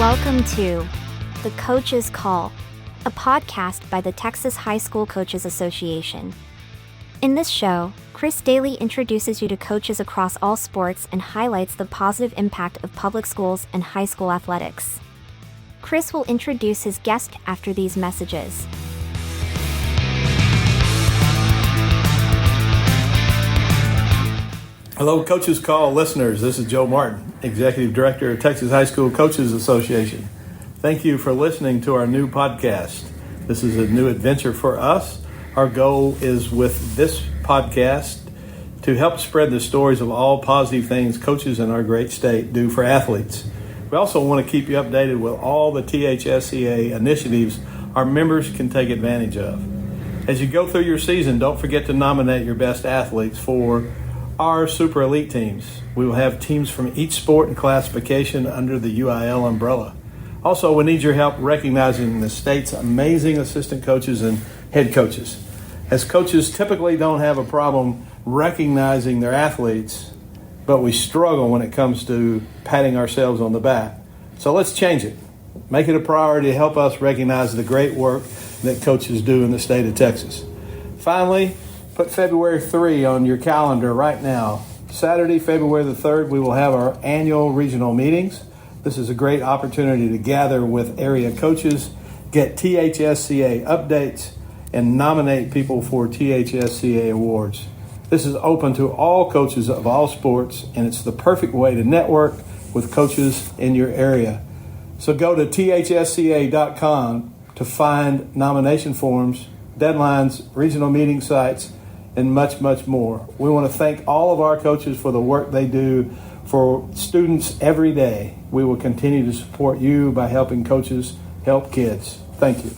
Welcome to The Coach's Call, a podcast by the Texas High School Coaches Association. In this show, Chris Daly introduces you to coaches across all sports and highlights the positive impact of public schools and high school athletics. Chris will introduce his guest after these messages. Hello, Coach's Call listeners. This is Joe Martin, Executive Director of Texas High School Coaches Association. Thank you for listening to our new podcast. This is a new adventure for us. Our goal is with this podcast to help spread the stories of all positive things coaches in our great state do for athletes. We also want to keep you updated with all the THSCA initiatives our members can take advantage of. As you go through your season, don't forget to nominate your best athletes for our Super Elite teams. We will have teams from each sport and classification under the UIL umbrella. Also, we need your help recognizing the state's amazing assistant coaches and head coaches. As coaches typically don't have a problem recognizing their athletes, but we struggle when it comes to patting ourselves on the back. So let's change it. Make it a priority to help us recognize the great work that coaches do in the state of Texas. Finally, put February 3 on your calendar right now. Saturday, February the 3rd, we will have our annual regional meetings. This is a great opportunity to gather with area coaches, get THSCA updates, and nominate people for THSCA awards. This is open to all coaches of all sports, and it's the perfect way to network with coaches in your area. So go to THSCA.com to find nomination forms, deadlines, regional meeting sites, and much, much more. We want to thank all of our coaches for the work they do for students every day. We will continue to support you by helping coaches help kids. Thank you.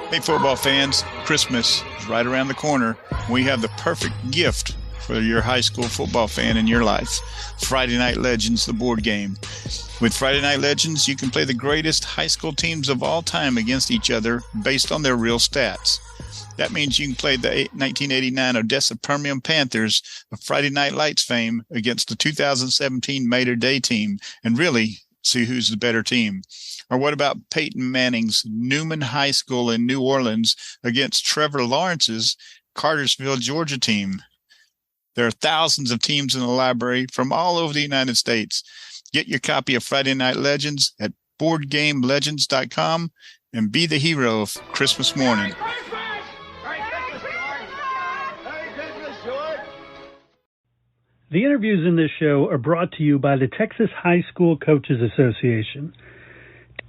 Hey, football fans, Christmas is right around the corner. We have the perfect gift for your high school football fan in your life. Friday Night Legends, the board game. With Friday Night Legends, you can play the greatest high school teams of all time against each other based on their real stats. That means you can play the 1989 Odessa Permian Panthers of Friday Night Lights fame against the 2017 Mater Day team and really see who's the better team. Or what about Peyton Manning's Newman High School in New Orleans against Trevor Lawrence's Cartersville, Georgia team? There are thousands of teams in the library from all over the United States. Get your copy of Friday Night Legends at BoardGameLegends.com and be the hero of Christmas morning. The interviews in this show are brought to you by the Texas High School Coaches Association.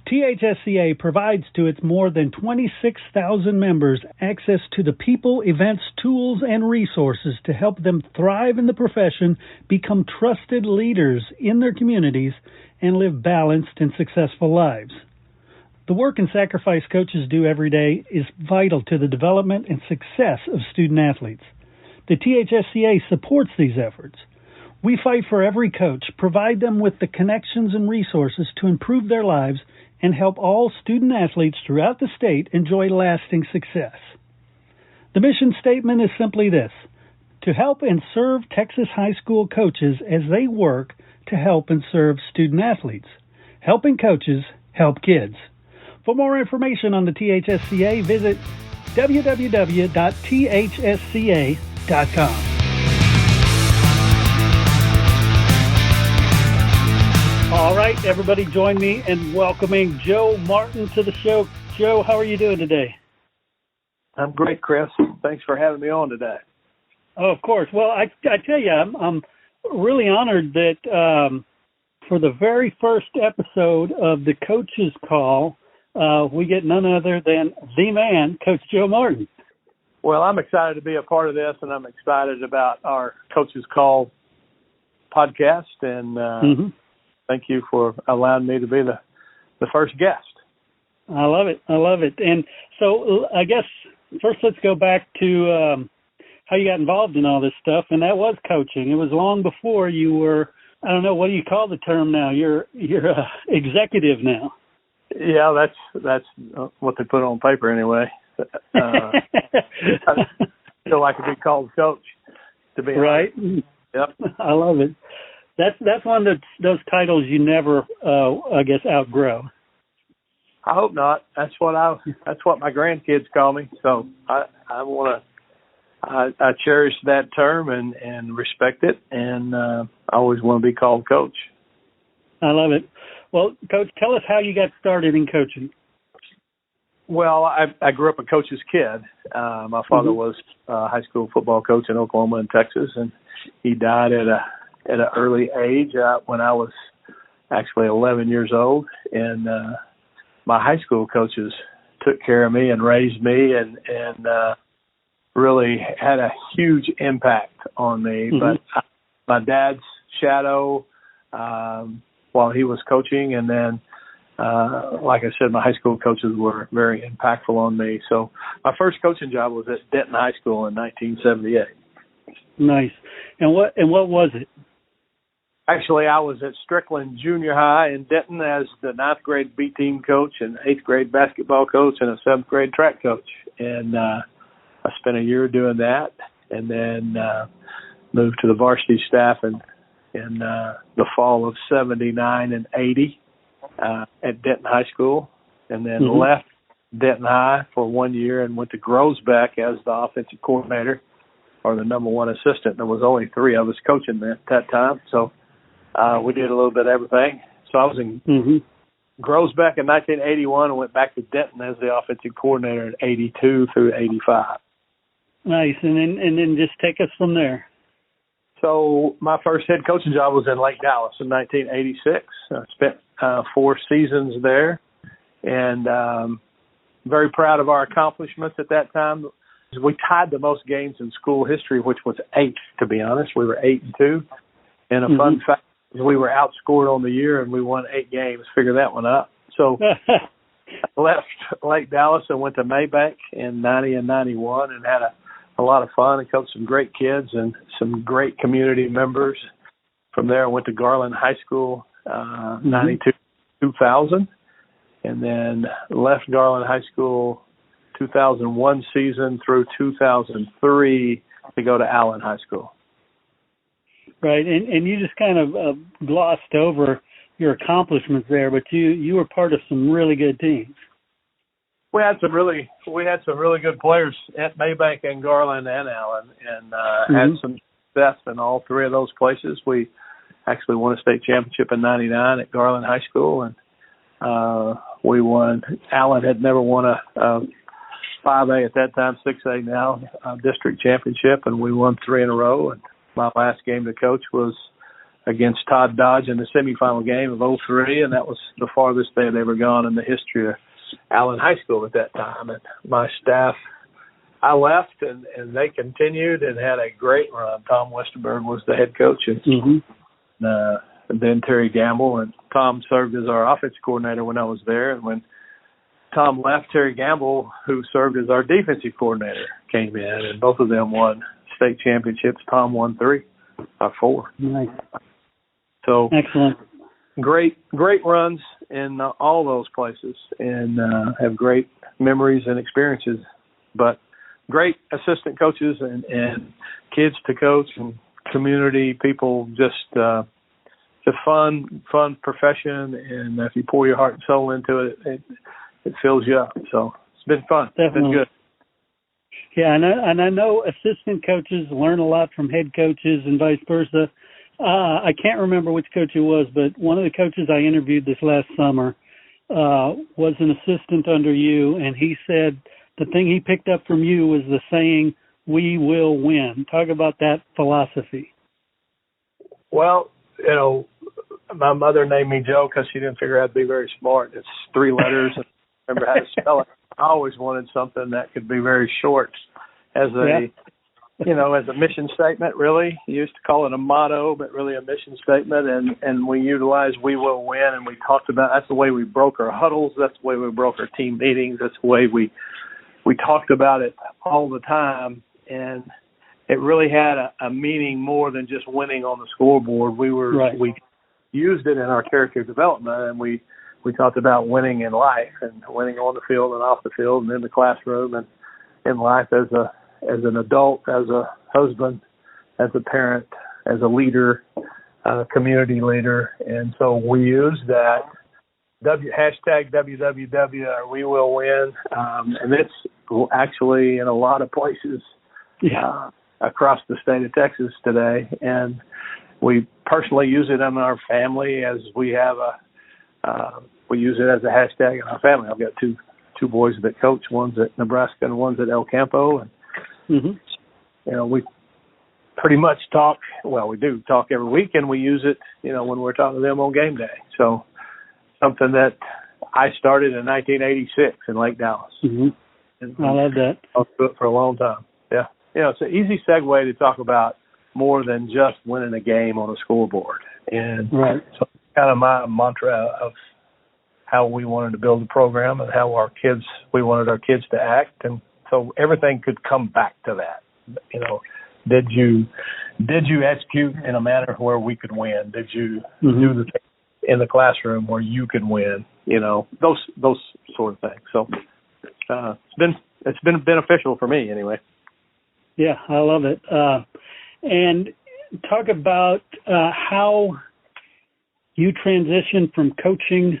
THSCA provides to its more than 26,000 members access to the people, events, tools, and resources to help them thrive in the profession, become trusted leaders in their communities, and live balanced and successful lives. The work and sacrifice coaches do every day is vital to the development and success of student athletes. The THSCA supports these efforts. We fight for every coach, provide them with the connections and resources to improve their lives, and help all student athletes throughout the state enjoy lasting success. The mission statement is simply this: to help and serve Texas high school coaches as they work to help and serve student athletes. Helping coaches help kids. For more information on the THSCA, visit www.thsca.com. All right, everybody join me in welcoming Joe Martin to the show. Joe, how are you doing today? I'm great, Chris. Thanks for having me on today. Oh, of course. Well, I tell you, I'm really honored that for the very first episode of the Coach's Call, we get none other than the man, Coach Joe Martin. Well, I'm excited to be a part of this, and I'm excited about our Coach's Call podcast, and thank you for allowing me to be the first guest. I love it. And so I guess first let's go back to how you got involved in all this stuff, and that was coaching. It was long before you were, I don't know, what do you call the term now? You're executive now. Yeah, that's what they put on paper anyway. I feel like to be called coach, to be right. honest. Yep. I love it. That's one of those titles you never, I guess, outgrow. I hope not. That's what my grandkids call me. So I cherish that term and respect it, and I always want to be called coach. I love it. Well, Coach, tell us how you got started in coaching. Well, I grew up a coach's kid. My father was a high school football coach in Oklahoma and Texas, and he died at an early age when I was actually 11 years old. And my high school coaches took care of me and raised me and really had a huge impact on me. But my dad's shadow while he was coaching, and then like I said, my high school coaches were very impactful on me. So my first coaching job was at Denton High School in 1978. Nice. And what was it? Actually, I was at Strickland Junior High in Denton as the 9th grade B team coach and 8th grade basketball coach and a 7th grade track coach. And I spent a year doing that, and then moved to the varsity staff in the fall of 79 and 80 at Denton High School, and then left Denton High for 1 year and went to Grosbeck as the offensive coordinator or the number one assistant. There was only 3 of us coaching at that time, so we did a little bit of everything. So I was in Grosbeck in 1981 and went back to Denton as the offensive coordinator in 82 through 85. Nice, and then just take us from there. So my first head coaching job was in Lake Dallas in 1986. I spent 4 seasons there, and very proud of our accomplishments at that time. We tied the most games in school history, which was 8, to be honest. We were 8-2. And a fun fact is we were outscored on the year, and we won 8 games. Figure that one out. So I left Lake Dallas and went to Maybank in 90 and 91 and had a lot of fun and coached some great kids and some great community members. From there, I went to Garland High School 92-2000, and then left Garland High School 2001 season through 2003 to go to Allen High School. Right, and you just kind of glossed over your accomplishments there, but you were part of some really good teams. We had some really good players at Maybank and Garland and Allen, and had some success in all 3 of those places. We actually won a state championship in '99 at Garland High School, and we won. Allen had never won a 5A at that time, 6A now, district championship, and we won 3 in a row. And my last game to coach was against Todd Dodge in the semifinal game of '03, and that was the farthest they had ever gone in the history of Allen High School at that time. And my staff, I left, and they continued and had a great run. Tom Westerberg was the head coach, and then Terry Gamble, and Tom served as our offense coordinator when I was there. And when Tom left, Terry Gamble, who served as our defensive coordinator, came in, and both of them won state championships. Tom won 4. Nice. So excellent. Great runs in all those places, and have great memories and experiences. But great assistant coaches and kids to coach and community people. Just a fun profession, and if you pour your heart and soul into it, it fills you up. So it's been fun. Definitely. It's been good. Yeah, and I know assistant coaches learn a lot from head coaches and vice versa. I can't remember which coach it was, but one of the coaches I interviewed this last summer was an assistant under you, and he said the thing he picked up from you was the saying, "We will win." Talk about that philosophy. Well, my mother named me Joe because she didn't figure I'd be very smart. It's 3 letters, and I remember how to spell it. I always wanted something that could be very short as a as a mission statement, really. You used to call it a motto, but really a mission statement, and we utilized "we will win," and we talked about, that's the way we broke our huddles, that's the way we broke our team meetings, that's the way we talked about it all the time, and it really had a meaning more than just winning on the scoreboard. We used it in our character development, and we we talked about winning in life and winning on the field and off the field and in the classroom and in life as an adult, as a husband, as a parent, as a leader, community leader. And so we use that hashtag WWW, or we will win. And it's actually in a lot of places across the state of Texas today. And we personally use it in our family as we have we use it as a hashtag in our family. I've got two boys that coach, one's at Nebraska and one's at El Campo. And, we pretty much talk, we do talk every week, and we use it, when we're talking to them on game day. So something that I started in 1986 in Lake Dallas. And I love that. I'll do it for a long time. Yeah. It's an easy segue to talk about more than just winning a game on a scoreboard. And so kind of my mantra of how we wanted to build the program and how we wanted our kids to act. And so everything could come back to that. Did you execute in a manner where we could win? Did you do the thing in the classroom where you could win? Those sort of things. So it's been beneficial for me anyway. Yeah, I love it. And talk about how you transitioned from coaching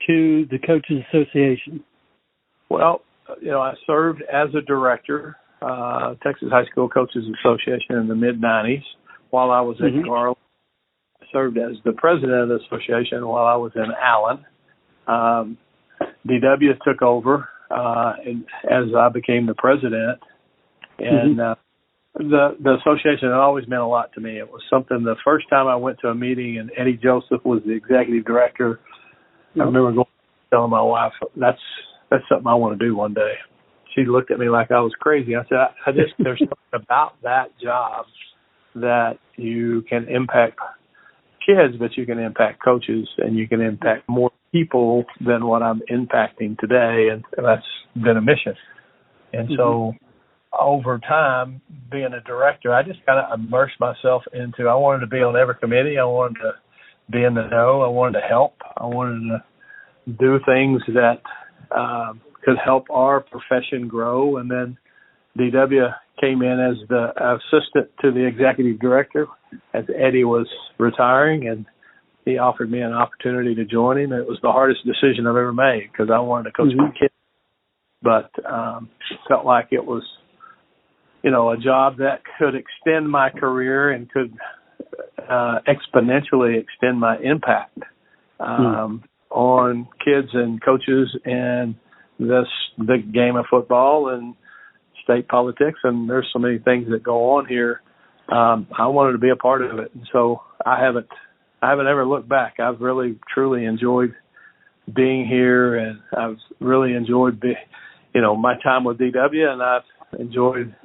to the Coaches Association. Well, I served as a director, Texas High School Coaches Association in the mid-'90s while I was at Garland. I served as the president of the association while I was in Allen. DW took over as I became the president. And the association had always meant a lot to me. It was something, the first time I went to a meeting and Eddie Joseph was the executive director, I remember going telling my wife, that's something I want to do one day. She looked at me like I was crazy. I said, there's something about that job that you can impact kids, but you can impact coaches and you can impact more people than what I'm impacting today. And that's been a mission. And so over time, being a director, I just kind of immersed myself into, I wanted to be on every committee. I wanted to be in the know. I wanted to help. I wanted to do things that could help our profession grow. And then DW came in as the assistant to the executive director as Eddie was retiring, and he offered me an opportunity to join him. It was the hardest decision I've ever made because I wanted to coach my kids, but felt like it was, a job that could extend my career and could exponentially extend my impact on kids and coaches and the game of football and state politics. And there's so many things that go on here. I wanted to be a part of it. And so I haven't ever looked back. I've really, truly enjoyed being here, and I've really enjoyed my time with DW, and I've enjoyed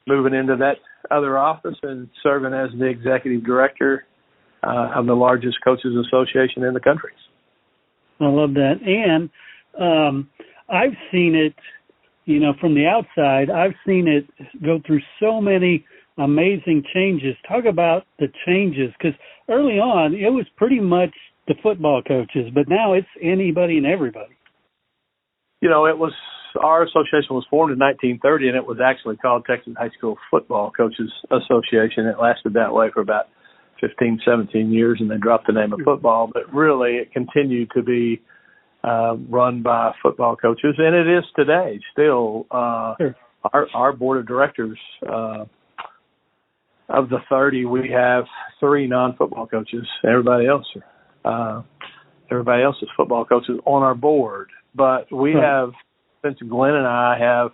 moving into that other office and serving as the executive director of the largest coaches association in the country. I love that. And I've seen it, from the outside, I've seen it go through so many amazing changes. Talk about the changes, because early on it was pretty much the football coaches, but now it's anybody and everybody. Our association was formed in 1930, and it was actually called Texas High School Football Coaches Association. It lasted that way for about 15, 17 years, and they dropped the name of football. But really, it continued to be run by football coaches, and it is today still. Our board of directors, of the 30, we have 3 non-football coaches. Everybody else is football coaches on our board. But we have, since Glenn and I have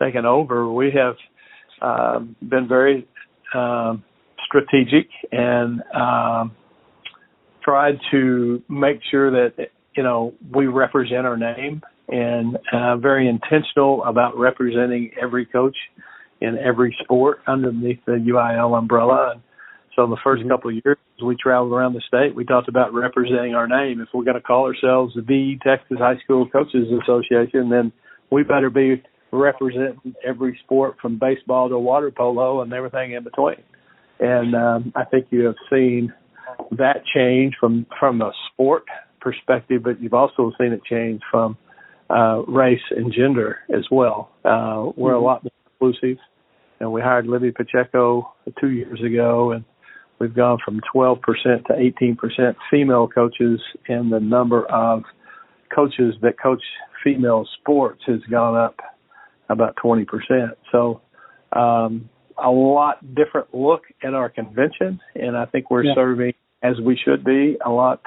taken over, we have been very strategic and tried to make sure that, we represent our name, and very intentional about representing every coach in every sport underneath the UIL umbrella. And so the first couple of years, we traveled around the state. We talked about representing our name. If we're going to call ourselves the Texas High School Coaches Association, then we better be representing every sport from baseball to water polo and everything in between. And I think you have seen that change from a sport perspective, but you've also seen it change from race and gender as well. We're a lot more inclusive, and we hired Libby Pacheco 2 years ago, and we've gone from 12% to 18% female coaches, and the number of coaches that coach female sports has gone up about 20%. So a lot different look at our convention, and I think we're serving, as we should be, a lot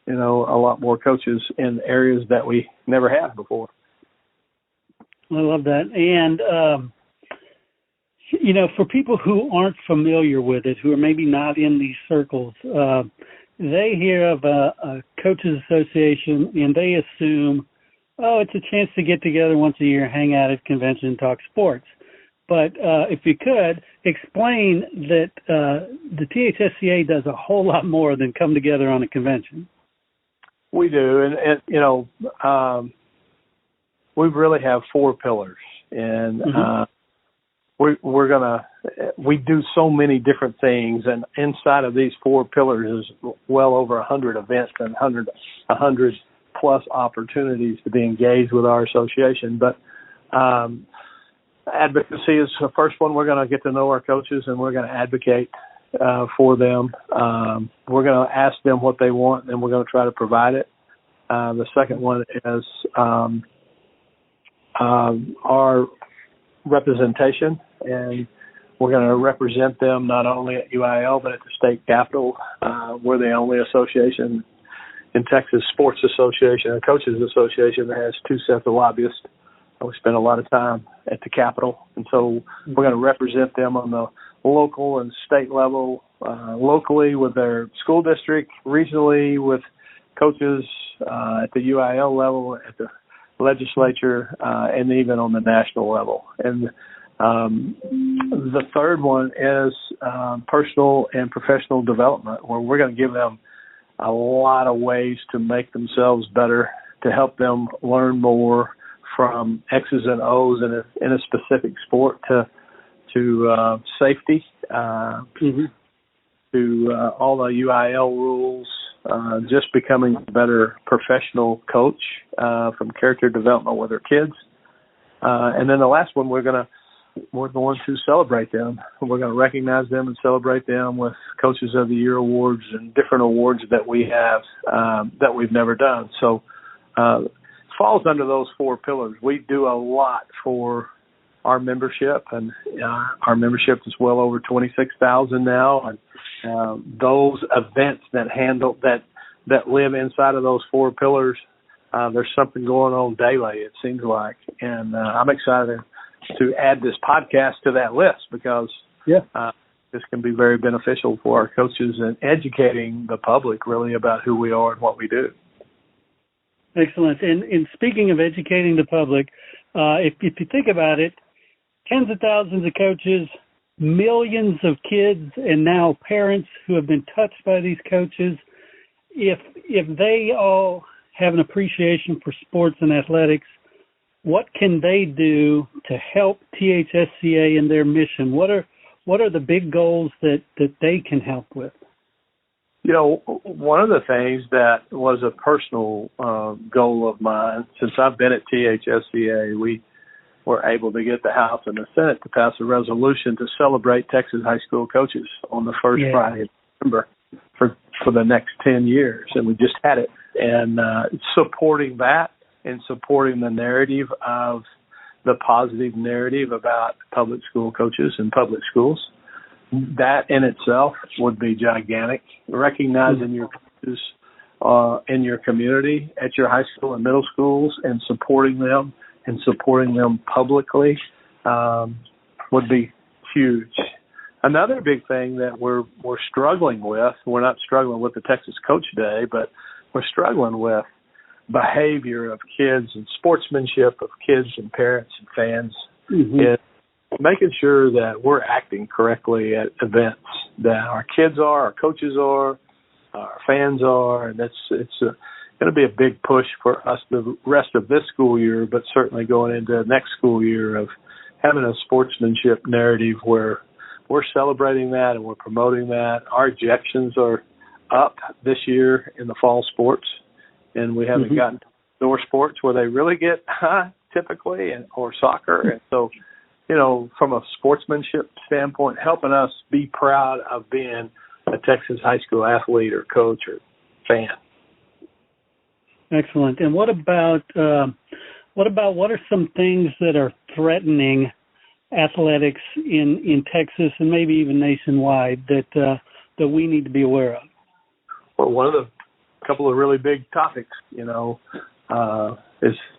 more coaches in areas that we never have before. I love that. And, for people who aren't familiar with it, who are maybe not in these circles, they hear of a coaches association and they assume, it's a chance to get together once a year, hang out at convention, and talk sports. But if you could, explain that the THSCA does a whole lot more than come together on a convention. We do. And we really have 4 pillars. And we do so many different things. And inside of these 4 pillars is well over 100 events and 100 plus opportunities to be engaged with our association. But advocacy is the first one. We're going to get to know our coaches, and we're going to advocate for them. We're going to ask them what they want, and we're going to try to provide it. The second one is our representation, and we're going to represent them not only at UIL but at the state capitol. We're the only association in Texas, Sports Association and Coaches Association, that has 2 sets of lobbyists. We spend a lot of time at the Capitol, and so we're going to represent them on the local and state level, locally with their school district, regionally with coaches at the UIL level, at the legislature, and even on the national level. And the third one is personal and professional development, where we're going to give them a lot of ways to make themselves better, to help them learn more, from X's and O's in a specific sport to safety, to all the UIL rules, just becoming a better professional coach, from character development with their kids. And then the last one, we're going to celebrate them. We're going to recognize them and celebrate them with Coaches of the Year awards and different awards that we have that we've never done. So falls under those 4 pillars. We do a lot for our membership, and our membership is well over 26,000 now. And those events that live inside of those 4 pillars, there's something going on daily, it seems like. And I'm excited to add this podcast to that list, because this can be very beneficial for our coaches and educating the public really about who we are and what we do. Excellent. And speaking of educating the public, if you think about it, tens of thousands of coaches, millions of kids, and now parents who have been touched by these coaches, if they all have an appreciation for sports and athletics, what can they do to help THSCA in their mission? What are the big goals that they can help with? One of the things that was a personal goal of mine, since I've been at THSCA, we were able to get the House and the Senate to pass a resolution to celebrate Texas high school coaches on the first Friday of December for the next 10 years. And we just had it. And supporting that and supporting the narrative of the positive narrative about public school coaches and public schools. That in itself would be gigantic. Recognizing your coaches in your community, at your high school and middle schools, and supporting them publicly would be huge. Another big thing that we're struggling with, we're not struggling with the Texas Coach Day, but we're struggling with behavior of kids and sportsmanship of kids and parents and fans, is making sure that we're acting correctly at events, that our kids are, our coaches are, our fans are, and it's going to be a big push for us the rest of this school year, but certainly going into next school year, of having a sportsmanship narrative where we're celebrating that and we're promoting that. Our ejections are up this year in the fall sports. and we haven't gotten indoor sports where they really get high typically, or soccer. And so, from a sportsmanship standpoint, helping us be proud of being a Texas high school athlete or coach or fan. Excellent. And what are some things that are threatening athletics in Texas and maybe even nationwide that we need to be aware of? Well, one of the couple of really big topics, is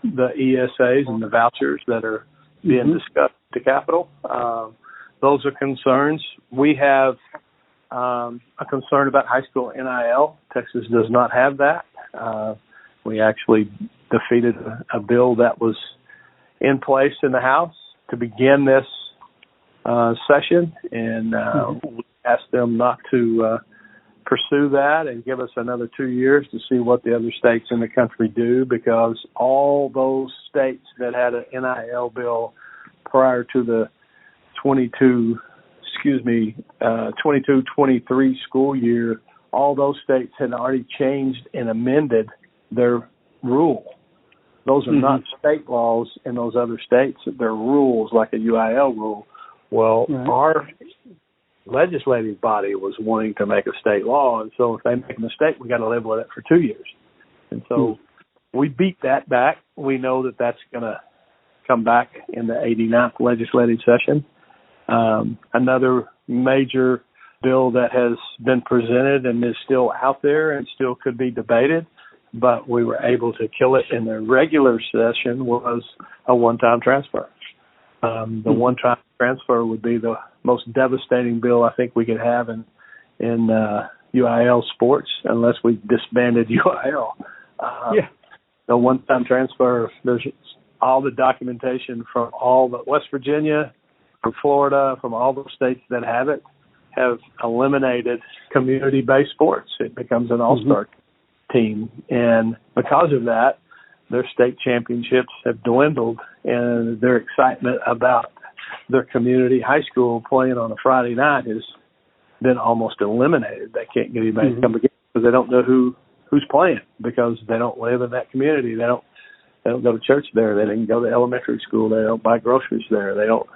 the ESAs and the vouchers that are being discussed at the Capitol. Those are concerns. We have a concern about high school NIL. Texas does not have that. We actually defeated a bill that was in place in the House to begin this session, and we asked them not to pursue that and give us another 2 years to see what the other states in the country do, because all those states that had an NIL bill prior to the 22-23 school year, all those states had already changed and amended their rule. Those are not state laws in those other states. They're rules like a UIL rule. Well, our legislative body was wanting to make a state law, and so if they make a mistake, we got to live with it for 2 years. And so we beat that back. We know that that's going to come back in the 89th legislative session. Another major bill that has been presented and is still out there and still could be debated, but we were able to kill it in the regular session, was a one-time transfer. The one-time transfer would be the most devastating bill I think we could have in UIL sports, unless we disbanded UIL. The one-time transfer, there's all the documentation from all the West Virginia, from Florida, from all the states that have it, have eliminated community-based sports. It becomes an all-star team. And because of that, their state championships have dwindled, and their excitement about their community high school playing on a Friday night has been almost eliminated. They can't get anybody to come together because they don't know who's playing, because they don't live in that community. They don't go to church there. They didn't go to elementary school. They don't buy groceries there. They don't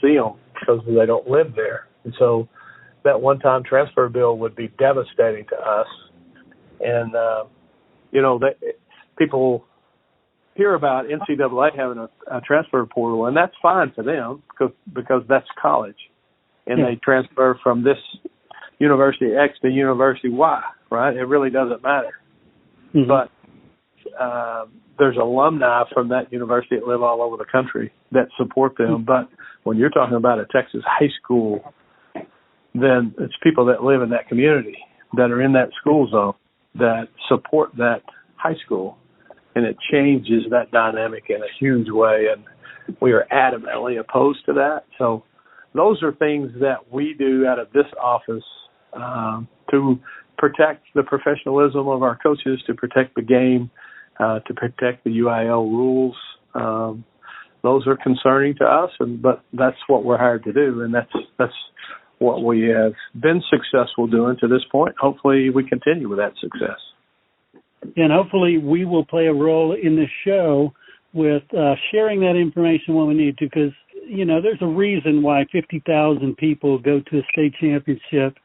see them because they don't live there. And so that one-time transfer bill would be devastating to us. And people hear about NCAA having a transfer portal, and that's fine for them because that's college, and they transfer from this University X to University Y, right? It really doesn't matter. But there's alumni from that university that live all over the country that support them. But when you're talking about a Texas high school, then it's people that live in that community, that are in that school zone, that support that high school. And it changes that dynamic in a huge way, and we are adamantly opposed to that. So those are things that we do out of this office to protect the professionalism of our coaches, to protect the game, to protect the UIL rules. Those are concerning to us, but that's what we're hired to do, and that's what we have been successful doing to this point. Hopefully we continue with that success. And hopefully we will play a role in this show with sharing that information when we need to, because, there's a reason why 50,000 people go to a state championship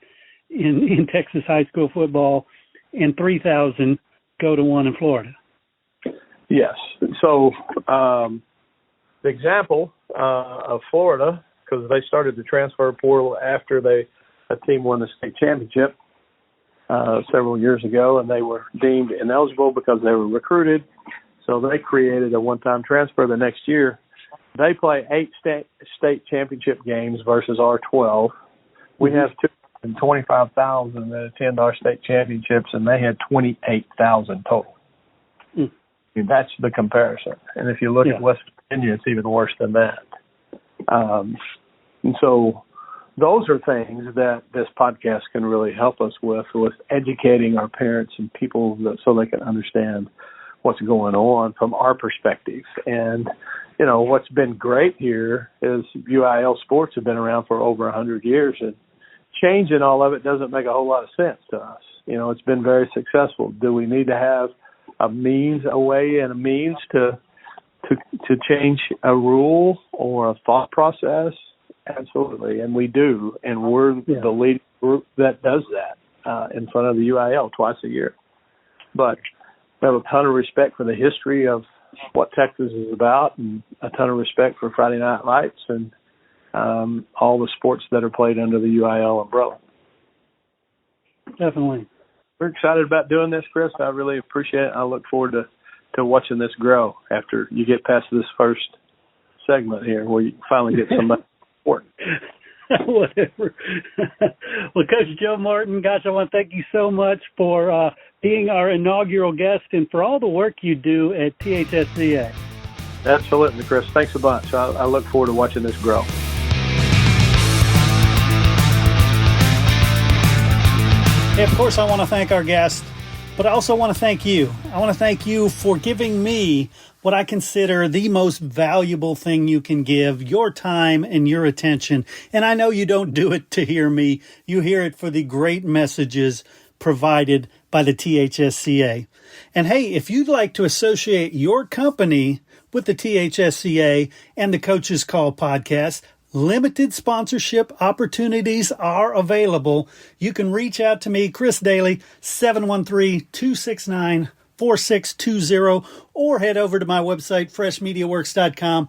in Texas high school football and 3,000 go to one in Florida. Yes. So the example of Florida, because they started the transfer portal after a team won the state championship several years ago, and they were deemed ineligible because they were recruited. So they created a one-time transfer the next year. They play 8 state championship games versus our 12. We have 225,000 that attend our state championships, and they had 28,000 total. I mean, that's the comparison. And if you look at West Virginia, it's even worse than that. And so those are things that this podcast can really help us with educating our parents and people so they can understand what's going on from our perspective. And, what's been great here is UIL sports have been around for over 100 years, and changing all of it doesn't make a whole lot of sense to us. It's been very successful. Do we need to have a way and a means to change a rule or a thought process? Absolutely, and we do, and we're the lead group that does that in front of the UIL twice a year. But we have a ton of respect for the history of what Texas is about, and a ton of respect for Friday Night Lights and all the sports that are played under the UIL umbrella. Definitely. We're excited about doing this, Chris. I really appreciate it. I look forward to watching this grow after you get past this first segment here where you finally get somebody important. Whatever. Well, Coach Joe Martin, gosh, I want to thank you so much for being our inaugural guest and for all the work you do at THSCA. Absolutely, Chris. Thanks a bunch. I look forward to watching this grow. Hey, of course, I want to thank our guest, but I also want to thank you. I want to thank you for giving me what I consider the most valuable thing you can give, your time and your attention. And I know you don't do it to hear me. You hear it for the great messages provided by the THSCA. And hey, if you'd like to associate your company with the THSCA and the Coach's Call podcast, limited sponsorship opportunities are available. You can reach out to me, Chris Daly, 713-269-4620, or head over to my website, freshmediaworks.com.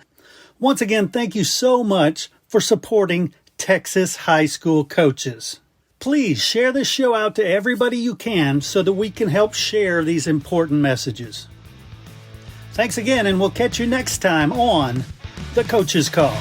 Once again, thank you so much for supporting Texas high school coaches. Please share this show out to everybody you can so that we can help share these important messages. Thanks again, and we'll catch you next time on The Coach's Call.